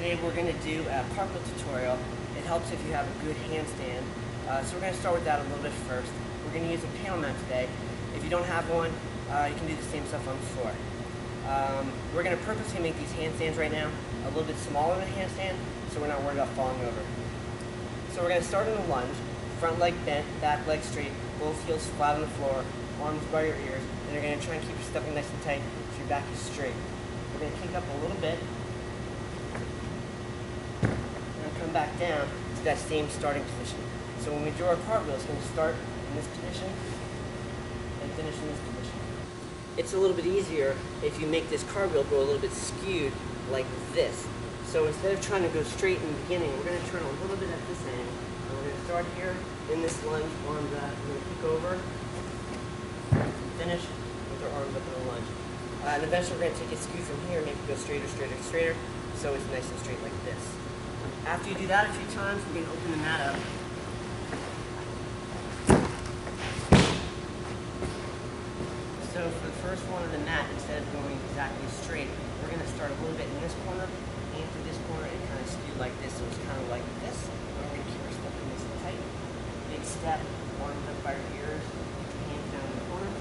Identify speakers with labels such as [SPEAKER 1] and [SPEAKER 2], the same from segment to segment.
[SPEAKER 1] Today we're going to do a cartwheel tutorial. It helps if you have a good handstand. So we're going to start with that a little bit first. We're going to use a panel mat today. If you don't have one, you can do the same stuff on the floor. We're going to purposely make these handstands right now a little bit smaller than a handstand, so we're not worried about falling over. So we're going to start in a lunge, front leg bent, back leg straight, both heels flat on the floor, arms by your ears, and you're going to try and keep your stuffing nice and tight so your back is straight. We're going to kick up a little bit, and come back down to that same starting position. So when we do our cartwheel, it's going to start in this position and finish in this position. It's a little bit easier if you make this cartwheel go a little bit skewed like this. So instead of trying to go straight in the beginning, we're going to turn a little bit at this angle. And we're going to start here in this lunge, arms up, we're going to kick over, finish with our arms up in a lunge. And eventually we're going to take it skewed from here and make it go straighter, straighter, straighter, so it's nice and straight like this. After you do that a few times, we're going to open the mat up. So for the first one of the mat, instead of going exactly straight, we're going to start a little bit in this corner, aim for this corner, and kind of skew like this, so it's kind of like this. We're going to keep our stuff nice and tight. Big step, arms up by your ears, hands down in the corner.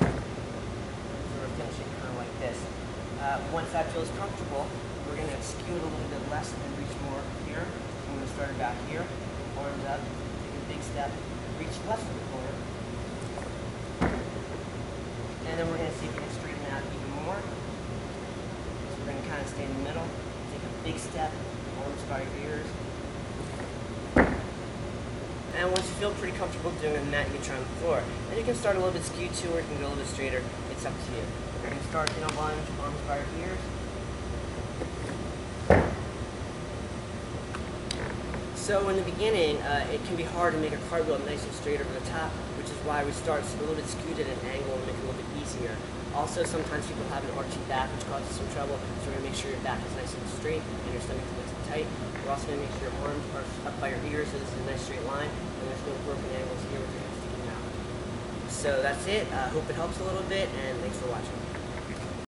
[SPEAKER 1] So we're finishing kind of like this. Once that feels comfortable, we're going to skew it a little bit less and reach more here. I'm going to start it back here, arms up, take a big step, reach left of the corner. And then we're going to see if we can straighten out even more. So we're going to kind of stay in the middle, take a big step, arms by your ears. And once you feel pretty comfortable doing it in that, you can try on the floor. And you can start a little bit skewed too, or you can go a little bit straighter. It's up to you. We're going to start in a lunge, arms by your ears. So in the beginning, it can be hard to make a cartwheel nice and straight over the top, which is why we start a little bit skewed at an angle and make it a little bit easier. Also, sometimes people have an archy back, which causes some trouble, so we're going to make sure your back is nice and straight and your stomach is nice and tight. We're also going to make sure your arms are up by your ears, so this is a nice straight line, and there's no broken angles here with your hands sticking out. So that's it. Hope it helps a little bit, and thanks for watching.